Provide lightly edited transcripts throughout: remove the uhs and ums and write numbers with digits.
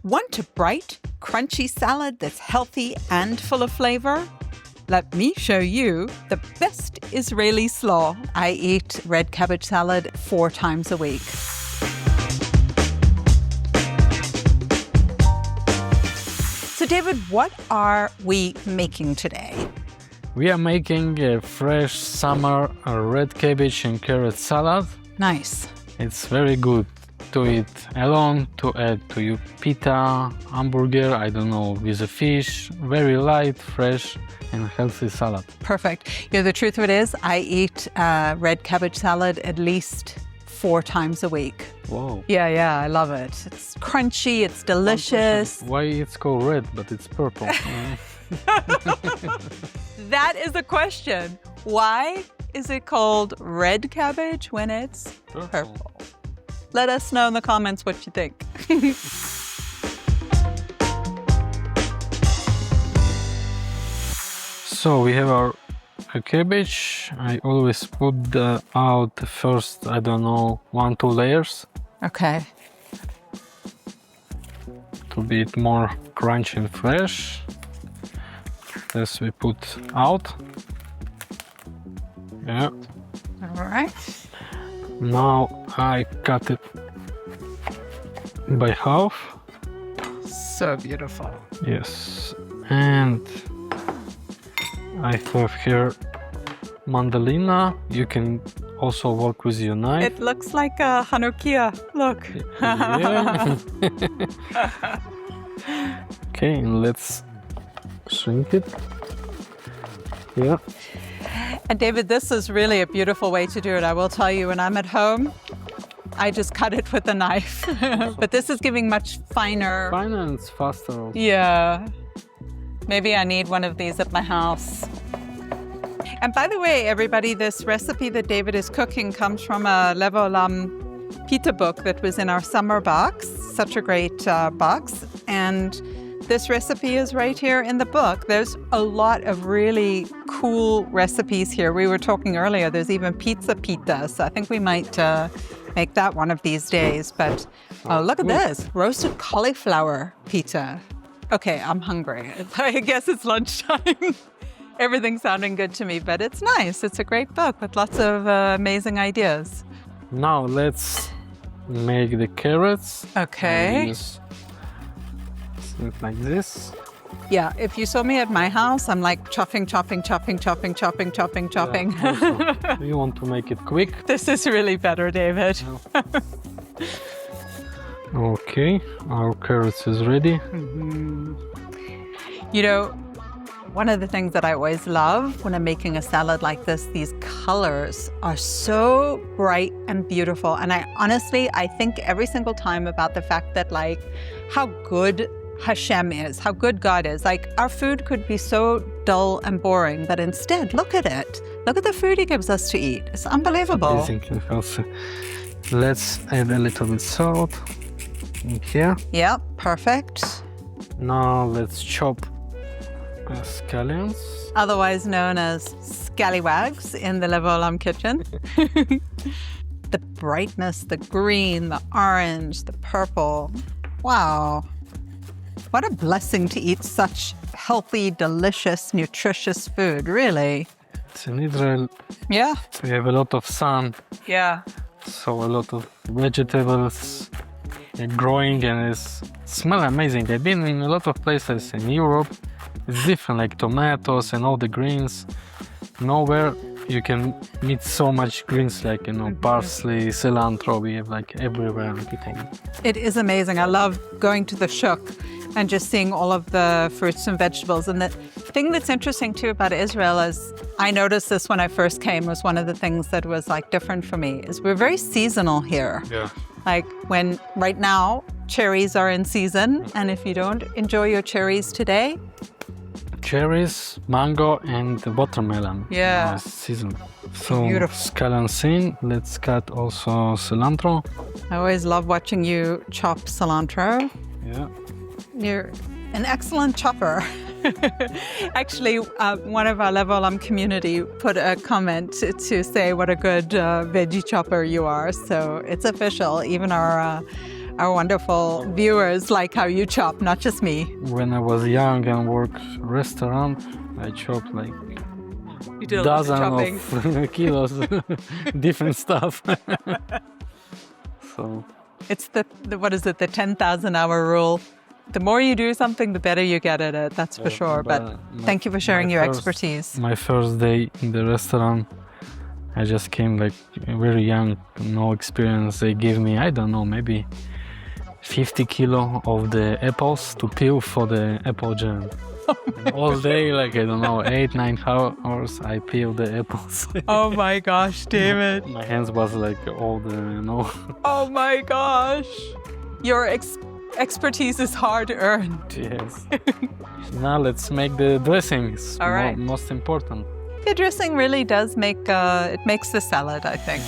Want a bright, crunchy salad that's healthy and full of flavor? Let me show you the best Israeli slaw. I eat red cabbage salad 4 times a week. So David, what are we making today? We are making a fresh summer red cabbage and carrot salad. Nice. It's very good to eat alone, to add to your pita, hamburger, I don't know, with a fish. Very light, fresh and healthy salad. Perfect. You know, the truth of it is, I eat red cabbage salad at least 4 times a week. Wow. Yeah, I love it. It's crunchy, it's delicious. Why it's called red, but it's purple? That is the question. Why is it called red cabbage when it's purple? Let us know in the comments what you think. So we have our cabbage. I always put out the first, 1-2 layers. Okay. To be more crunchy and fresh. This we put out. Yeah. All right. Now I cut it by half. So beautiful. Yes. And I have here mandolina. You can also work with your knife. It looks like a Hanukkah. Look. Yeah. Okay, and let's shrink it. Yeah. And David, this is really a beautiful way to do it. I will tell you, when I'm at home, I just cut it with a knife. But this is giving much finer. Finer and it's faster. Yeah. Maybe I need one of these at my house. And by the way, everybody, this recipe that David is cooking comes from a Haolam pita book that was in our summer box. Such a great box. And this recipe is right here in the book. There's a lot of really cool recipes here. We were talking earlier, there's even pita. So I think we might make that one of these days. But look at this, roasted cauliflower pita. Okay, I'm hungry. I guess it's lunchtime. Everything's sounding good to me, but it's nice. It's a great book with lots of amazing ideas. Now let's make the carrots. Okay. Like this. Yeah, if you saw me at my house, I'm like chopping. Yeah, you want to make it quick. This is really better, David. Okay, our carrots is ready. Mm-hmm. You know, one of the things that I always love when I'm making a salad like this, these colors are so bright and beautiful. And I think every single time about the fact that how good Hashem is, how good God is. Like, our food could be so dull and boring, but instead, look at it. Look at the food He gives us to eat. It's unbelievable. Amazing and healthy. Let's add a little bit salt in here. Yeah, perfect. Now let's chop scallions. Otherwise known as scallywags in the Haolam kitchen. The brightness, the green, the orange, the purple. Wow. What a blessing to eat such healthy, delicious, nutritious food, really. It's in Israel. Yeah. We have a lot of sun. Yeah. So a lot of vegetables are growing and it smells amazing. I've been in a lot of places in Europe. It's different, like tomatoes and all the greens. Nowhere you can meet so much greens, like, parsley, cilantro. We have everywhere. It is amazing. I love going to the shuk and just seeing all of the fruits and vegetables. And the thing that's interesting too about Israel is, I noticed this when I first came, was one of the things that was different for me, is we're very seasonal here. Yeah. When right now cherries are in season, and if you don't enjoy your cherries today, cherries, mango, and watermelon. Yeah. Season. So beautiful. Scallions in. Let's cut also cilantro. I always love watching you chop cilantro. Yeah. You're an excellent chopper. Actually, one of our Haolam community put a comment to say what a good veggie chopper you are. So it's official. Even our our wonderful viewers like how you chop, not just me. When I was young and worked restaurant, I chopped like You did a lot of dozen chopping. of kilos, different stuff. So It's the what is it, the 10,000 hour rule. The more you do something, the better you get at it, that's for sure. But thank you for sharing your expertise. My first day in the restaurant, I just came like very young, no experience. They gave me, I don't know, maybe 50 kilo of the apples to peel for the apple jam. And all day, like, I don't know, 8-9 hours, I peel the apples. Oh my gosh, David. My hands was like all the, Oh my gosh. Your expertise is hard earned. Yes. Now let's make the dressings. All right. Most important. The dressing really does make, it makes the salad, I think.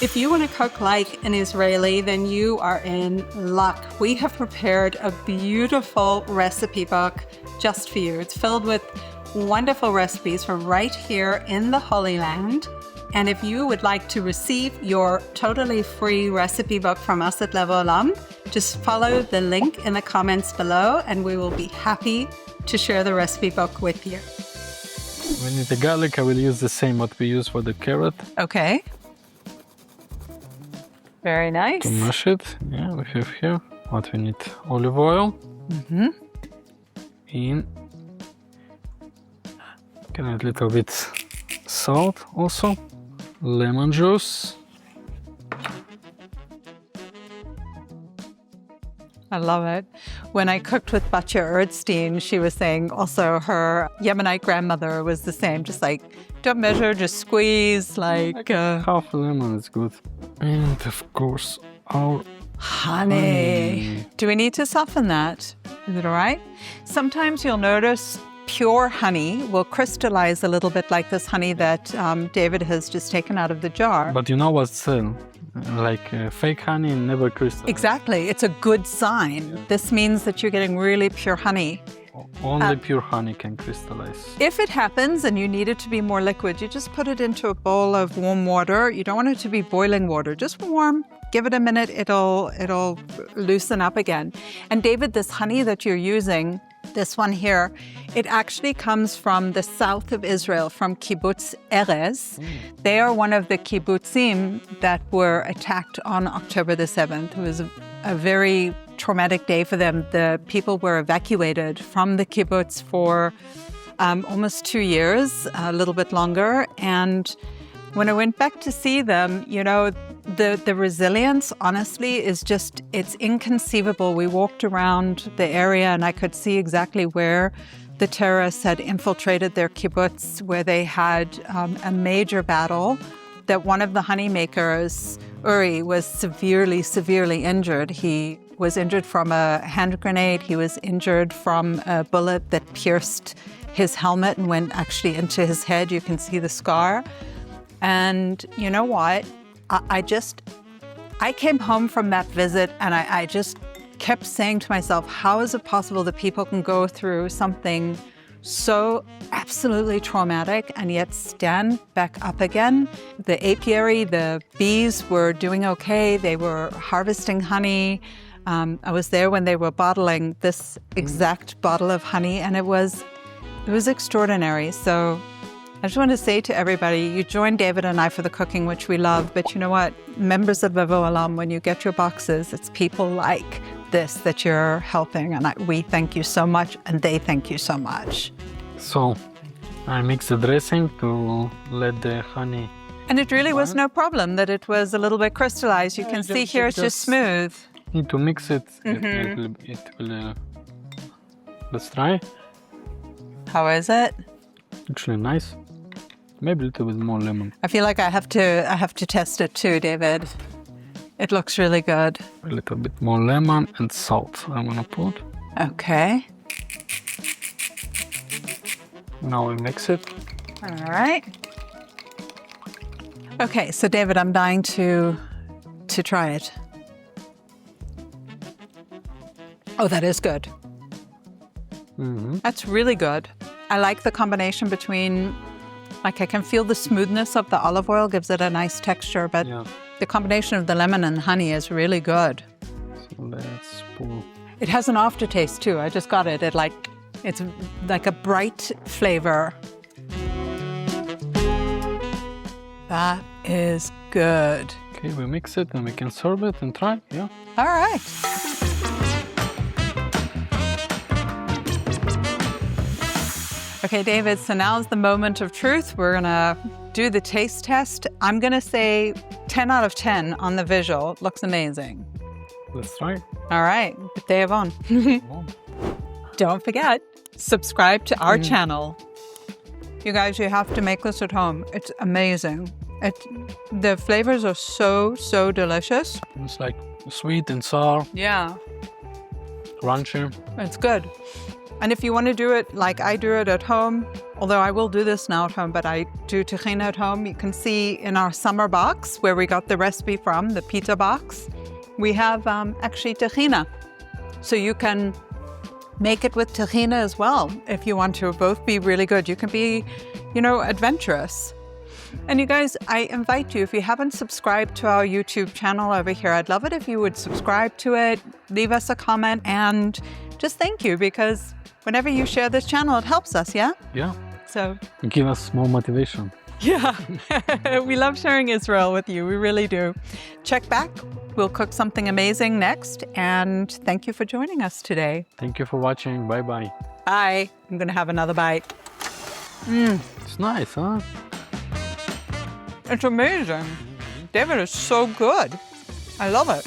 If you want to cook like an Israeli, then you are in luck. We have prepared a beautiful recipe book just for you. It's filled with wonderful recipes from right here in the Holy Land. And if you would like to receive your totally free recipe book from us at Haolam, just follow the link in the comments below and we will be happy to share the recipe book with you. We need the garlic. I will use the same what we use for the carrot. Okay. Very nice. To mash it. Yeah, we have here what we need. Olive oil. Mm-hmm. In. Can add a little bit salt also. Lemon juice. I love it. When I cooked with Batya Erdstein, she was saying also her Yemenite grandmother was the same. Just like, don't measure, just squeeze, like... half a lemon is good. And of course, our honey. Do we need to soften that? Is it all right? Sometimes you'll notice pure honey will crystallize a little bit like this honey that David has just taken out of the jar. But you know what's fake honey never crystallizes. Exactly. It's a good sign. Yeah. This means that you're getting really pure honey. Only pure honey can crystallize. If it happens and you need it to be more liquid, you just put it into a bowl of warm water. You don't want it to be boiling water, just warm. Give it a minute, it'll loosen up again. And David, this honey that you're using, this one here, it actually comes from the south of Israel, from kibbutz Erez. They are one of the kibbutzim that were attacked on October the 7th. It was a very traumatic day for them. The people were evacuated from the kibbutz for almost 2 years, a little bit longer. And when I went back to see them, the resilience, honestly, is just, it's inconceivable. We walked around the area and I could see exactly where the terrorists had infiltrated their kibbutz, where they had a major battle, that one of the honey makers, Uri, was severely injured. He was injured from a hand grenade. He was injured from a bullet that pierced his helmet and went actually into his head. You can see the scar. And you know what? I came home from that visit and I just kept saying to myself, how is it possible that people can go through something so absolutely traumatic and yet stand back up again? The apiary, the bees were doing okay. They were harvesting honey. I was there when they were bottling this exact bottle of honey, and it was extraordinary. So I just want to say to everybody, you join David and I for the cooking, which we love, but you know what? Members of Haolam, when you get your boxes, it's people like this that you're helping, and we thank you so much, and they thank you so much. So I mix the dressing to let the honey. And it really was no problem that it was a little bit crystallized. You can see here it's just smooth. Need to mix it. It will. Let's try. How is it? Actually nice. Maybe a little bit more lemon. I feel like I have to test it too, David. It looks really good. A little bit more lemon and salt I'm gonna put. Okay. Now we mix it. All right. Okay, so David, I'm dying to try it. Oh, that is good. Mm-hmm. That's really good. I like the combination between, like, I can feel the smoothness of the olive oil gives it a nice texture, but the combination of the lemon and honey is really good. So Let's pour. It has an aftertaste too. I just got it. It's like a bright flavor. That is good. Okay, we mix it and we can serve it and try. Yeah. All right. Okay, David, so now's the moment of truth. We're going to do the taste test. I'm going to say 10 out of 10 on the visual. Looks amazing. Let's try. All right, B'tei Avon. Don't forget, subscribe to our channel. You guys, you have to make this at home. It's amazing. The flavors are so delicious. It's like sweet and sour, Yeah, crunchy. it's good. And if you want to do it like I do it at home, although I will do this now at home, but I do tahina at home, you can see in our summer box where we got the recipe from, the pita box, we have actually tahina. So you can make it with tahina as well if you want to. Both be really good. You can be, adventurous. And you guys, I invite you, if you haven't subscribed to our YouTube channel over here, I'd love it if you would subscribe to it, leave us a comment, and just thank you, because whenever you share this channel, it helps us, yeah? Yeah. So, Give us more motivation. yeah, we love sharing Israel with you. We really do. Check back. We'll cook something amazing next. And thank you for joining us today. Thank you for watching. Bye-bye. Bye. I'm going to have another bite. It's nice, huh? It's amazing. David is so good. I love it.